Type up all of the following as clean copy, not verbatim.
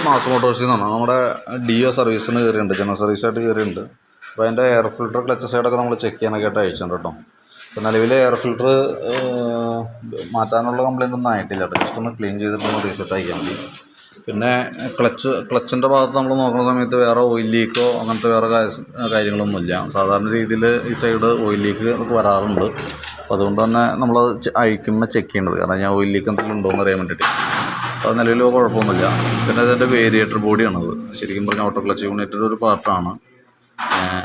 Mass മോട്ടോഴ്സിൽ നിന്നാണ്. നമ്മുടെ DO സർവീസിന് കയറിയിട്ടുണ്ട്, ജനറൽ സർവീസായിട്ട് കയറിയിട്ടുണ്ട്. അപ്പോൾ അതിൻ്റെ എയർ ഫിൽറ്റർ ക്ലച്ച് സൈഡൊക്കെ നമ്മൾ ചെക്ക് ചെയ്യാനൊക്കെ ആയിട്ട് അയച്ചിട്ടുണ്ട് കേട്ടോ. അപ്പോൾ നിലവിൽ എയർ ഫിൽറ്റർ മാറ്റാനുള്ള കംപ്ലയിൻ്റ് ഒന്നും ആയിട്ടില്ല കേട്ടോ. ജസ്റ്റ് ഒന്ന് ക്ലീൻ ചെയ്തിട്ടൊന്ന് റീസെറ്റ് ആക്കിയാൽ മതി. പിന്നെ ക്ലച്ചിൻ്റെ ഭാഗത്ത് നമ്മൾ നോക്കുന്ന സമയത്ത് വേറെ ഓയിൽ ലീക്കോ അങ്ങനത്തെ വേറെ കാര്യങ്ങളൊന്നുമില്ല. സാധാരണ രീതിയിൽ ഈ സൈഡ് ഓയിൽ ലീക്ക് വരാറുണ്ട്. അപ്പോൾ അതുകൊണ്ട് തന്നെ നമ്മളത് അഴിക്കുമ്പോൾ ചെക്ക് ചെയ്യേണ്ടത്, കാരണം ഞാൻ ഓയിൽ ലീക്ക് എന്തെങ്കിലും ഉണ്ടോ എന്ന് അറിയാൻ വേണ്ടിയിട്ട്. അത് നിലവിൽ കുഴപ്പമൊന്നുമില്ല. പിന്നെ അതിൻ്റെ വേരിയേറ്റർ ബോഡിയാണത്. ശരിക്കും പറഞ്ഞാൽ ഓട്ടോ ക്ലച്ച് യൂണിറ്റിൻ്റെ ഒരു പാർട്ടാണ്.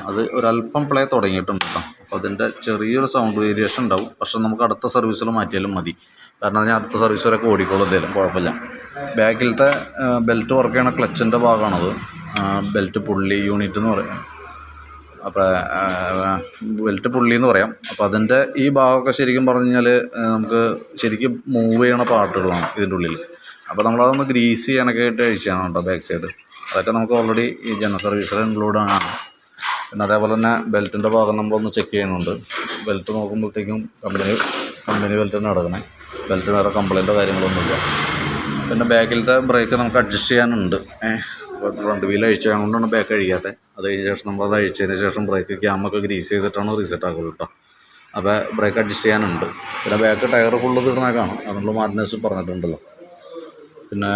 അത് ഒരല്പം പ്ലേ തുടങ്ങിയിട്ടുണ്ട് കേട്ടോ. അപ്പോൾ അതിൻ്റെ ചെറിയൊരു സൗണ്ട് വേരിയേഷൻ ഉണ്ടാവും. പക്ഷെ നമുക്ക് അടുത്ത സർവീസിൽ മാറ്റിയാലും മതി, കാരണം ഞാൻ അടുത്ത സർവീസ് വരെയൊക്കെ ഓടിക്കോളും, എന്തായാലും കുഴപ്പമില്ല. ബാക്കിലത്തെ ബെൽറ്റ് വർക്ക് ചെയ്യണ ക്ലച്ചിൻ്റെ ഭാഗമാണത്, ബെൽറ്റ് പുള്ളി യൂണിറ്റ് എന്ന് പറയും. അപ്പോൾ ബെൽറ്റ് പുള്ളി എന്ന് പറയാം. അപ്പോൾ അതിൻ്റെ ഈ ഭാഗമൊക്കെ ശരിക്കും പറഞ്ഞു കഴിഞ്ഞാൽ നമുക്ക് ശരിക്കും മൂവ് ചെയ്യണ പാർട്ടുകളാണ് ഇതിൻ്റെ ഉള്ളിൽ. അപ്പോൾ നമ്മളതൊന്ന് ഗ്രീസ് ചെയ്യാനൊക്കെ ആയിട്ട് അഴിച്ചാണ് കേട്ടോ ബാക്ക് സൈഡ്. അതൊക്കെ നമുക്ക് ഓൾറെഡി ഈ ജനറൽ സർവീസിൽ ഇൻക്ലൂഡ് ആണ്. പിന്നെ അതേപോലെ തന്നെ ബെൽറ്റിൻ്റെ ഭാഗം നമ്മളൊന്ന് ചെക്ക് ചെയ്യുന്നുണ്ട്. ബെൽറ്റ് നോക്കുമ്പോഴത്തേക്കും കമ്പനി ബെൽറ്റ് തന്നെ നടക്കണേ. ബെൽറ്റ് വേറെ കംപ്ലൈൻറ്റോ കാര്യങ്ങളൊന്നുമില്ല. പിന്നെ ബാക്കിലത്തെ ബ്രേക്ക് നമുക്ക് അഡ്ജസ്റ്റ് ചെയ്യാനുണ്ട്. ഫ്രണ്ട് വീൽ അഴിച്ചത് കൊണ്ടാണ് ബാക്ക് അഴിക്കാത്തത്. അത് കഴിഞ്ഞ ശേഷം നമ്മളത് അഴിച്ചതിന് ശേഷം ബ്രേക്ക് ക്യാമൊക്കെ ഗ്രീസ് ചെയ്തിട്ടാണ് റീസെറ്റ് ആക്കുള്ളൂ കേട്ടോ. അപ്പോൾ ബ്രേക്ക് അഡ്ജസ്റ്റ് ചെയ്യാനുണ്ട്. പിന്നെ ബാക്ക് ടയർ ഫുള്ള് തീർന്നേക്കാണ്, അതിനുള്ള മാർജിനേഴ്സ് പറഞ്ഞിട്ടുണ്ടല്ലോ. പിന്നെ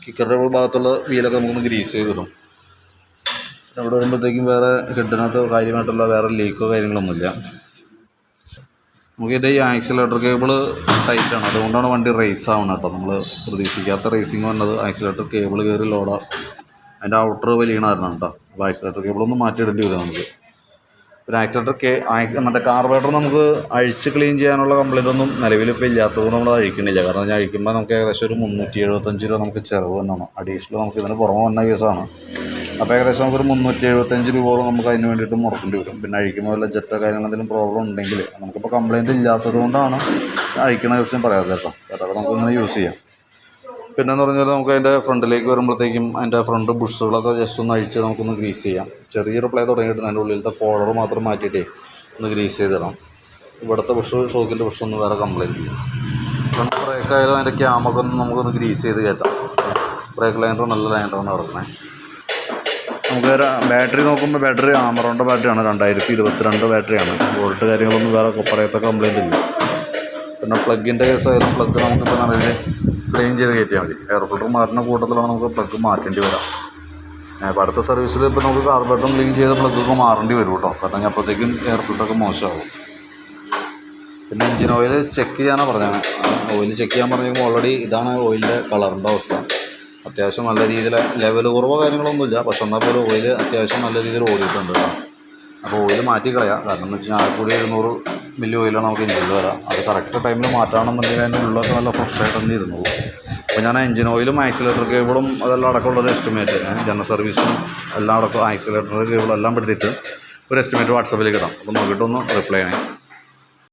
കിക്കറുടെ ഭാഗത്തുള്ള വീലൊക്കെ നമുക്കൊന്ന് ഗ്രീസ് ചെയ്തിടും. അവിടെ വരുമ്പോഴത്തേക്കും വേറെ ഹെഡിനകത്ത് കാര്യമായിട്ടുള്ള വേറെ ലീക്കോ കാര്യങ്ങളൊന്നുമില്ല. നമുക്കിത് ഈ ആക്സിലേറ്റർ കേബിൾ ടൈറ്റാണ്, അതുകൊണ്ടാണ് വണ്ടി റേസ് ആവുന്നത് കേട്ടോ. നമ്മൾ പ്രതീക്ഷിക്കാത്ത റേസിങ് വന്നത് ആക്സിലേറ്റർ കേബിൾ കയറി ലോഡാ, അതിൻ്റെ ഔട്ടർ വലിയണമായിരുന്നു കേട്ടോ. അപ്പോൾ ആക്സിലേറ്റർ കേബിളൊന്നും മാറ്റിയിടേണ്ടി വരും നമുക്ക്. പിന്നെ ആക്സിലേറ്റർ മറ്റേ കാർബറേറ്റർ നമുക്ക് അഴിച്ച് ക്ലീൻ ചെയ്യാനുള്ള കംപ്ലയിൻ്റ് ഒന്നും നിലവിലിപ്പോൾ ഇല്ലാത്തതുകൊണ്ട് നമ്മൾ അഴിക്കണില്ല. കാരണം ഞാൻ അഴിക്കുമ്പോൾ നമുക്ക് ഏകദേശം ഒരു 375 രൂപ നമുക്ക് ചിലവ് തന്നെയാണ്. അഡീഷണൽ നമുക്ക് ഇതിന് പുറമെ വന്ന കേസാണ്. അപ്പോൾ ഏകദേശം നമുക്കൊരു 375 രൂപയോളം നമുക്ക് അതിന് വേണ്ടിയിട്ട് മുടക്കേണ്ടി വരും. പിന്നെ അഴിക്കുമ്പോൾ വല്ല ജെറ്റോ കാര്യങ്ങൾ എന്തെങ്കിലും പ്രോബ്ലം ഉണ്ടെങ്കിൽ, നമുക്കിപ്പോൾ കംപ്ലയിൻറ്റ് ഇല്ലാത്തത് കൊണ്ടാണ് അഴിക്കണ കേസും പറയാതെ കേട്ടോ. അതൊക്കെ നമുക്ക് ഇങ്ങനെ യൂസ് ചെയ്യാം. പിന്നെയെന്ന് പറഞ്ഞാൽ നമുക്ക് അതിൻ്റെ ഫ്രണ്ടിലേക്ക് വരുമ്പോഴത്തേക്കും അതിൻ്റെ ഫ്രണ്ട് ബുഷുകളൊക്കെ ജസ്റ്റ് ഒന്ന് അഴിച്ച് നമുക്കൊന്ന് ഗ്രീസ് ചെയ്യാം. ചെറിയൊരു പ്ലേ തുടങ്ങിയിട്ട് അതിൻ്റെ ഉള്ളിലത്തെ കോളർ മാത്രം മാറ്റിയിട്ടേ ഒന്ന് ഗ്രീസ് ചെയ്തിടാം. ഇവിടുത്തെ ഷോക്കിൻ്റെ ബുഷൊന്നും വേറെ കംപ്ലയിൻറ്റ് ചെയ്യും. ഫ്രണ്ട് ബ്രേക്ക് ആയാലും അതിൻ്റെ ക്യാമൊക്കെ ഒന്ന് നമുക്കൊന്ന് ഗ്രീസ് ചെയ്ത് കയറ്റാം. ബ്രേക്ക് ലൈനർ നല്ല ലൈനറാണ് നടക്കണേ. നമുക്ക് ബാറ്ററി നോക്കുമ്പോൾ ബാറ്ററി ആമറോണിൻ്റെ ബാറ്ററിയാണ്, 2022 ബാറ്ററിയാണ്. വോൾട്ട് കാര്യങ്ങളൊന്നും വേറെ പറയത്ത കംപ്ലയിൻ്റ് ഇല്ല. പിന്നെ പ്ലഗിൻ്റെ കേസായാലും പ്ലഗ് നമുക്കിപ്പോൾ നിലവിൽ ക്ലീൻ ചെയ്ത് കയറ്റിയാൽ മതി. എയർ ഫിൽറ്റർ മാറ്റുന്ന കൂട്ടത്തിലാണ് നമുക്ക് പ്ലഗ് മാറ്റേണ്ടി വരാം. അപ്പോൾ അടുത്ത സർവീസിൽ ഇപ്പോൾ നമുക്ക് കാർബറേറ്റർ ക്ലീൻ ചെയ്ത പ്ലഗൊക്കെ മാറേണ്ടി വരും കേട്ടോ, കാരണം അപ്പോഴത്തേക്കും എയർ ഫിൽറ്ററൊക്കെ മോശമാകും. പിന്നെ എഞ്ചിൻ ഓയിൽ ചെക്ക് ചെയ്യാനാണ് പറഞ്ഞത്. ഓയിൽ ചെക്ക് ചെയ്യാൻ പറഞ്ഞപ്പോൾ ഓൾറെഡി ഇതാണ് ഓയിലിൻ്റെ കളറിൻ്റെ അവസ്ഥ. അത്യാവശ്യം നല്ല രീതിയിൽ ലെവൽ കുറവോ കാര്യങ്ങളൊന്നുമില്ല, പക്ഷെ എന്നാൽ പോലും ഓയിൽ അത്യാവശ്യം നല്ല രീതിയിൽ ഓടിയിട്ടുണ്ട് കേട്ടോ. അപ്പോൾ ഓയിൽ മാറ്റിക്കളയാം, കാരണം എന്ന് വെച്ചാൽ ആകെ കൂടി 200 മില്ലി ഓയിലാണ് നമുക്ക് എഞ്ചിനിൽ വരാം. അത് കറക്റ്റ് ടൈമിൽ മാറ്റാണെന്നുണ്ടെങ്കിൽ അതിൻ്റെ ഉള്ളൊക്കെ നല്ല ഫ്രഷായിട്ട് തന്നെ ഇരുന്നു. അപ്പോൾ ഞാൻ എഞ്ചിൻ ഓയിലും ആക്സിലേറ്റർ കേബിളും അതെല്ലാം അടക്കമുള്ളൊരു എസ്റ്റിമേറ്റ്, ജനറൽ സർവീസും എല്ലാം അടക്കം ആക്സിലേറ്റർ കേബിളും എല്ലാം പെടുത്തിയിട്ട് ഒരു എസ്റ്റിമേറ്റ് വാട്സാപ്പിലേക്ക് ഇടാം. അപ്പോൾ നോക്കിയിട്ടൊന്ന് റിപ്ലൈ ചെയ്യണേ.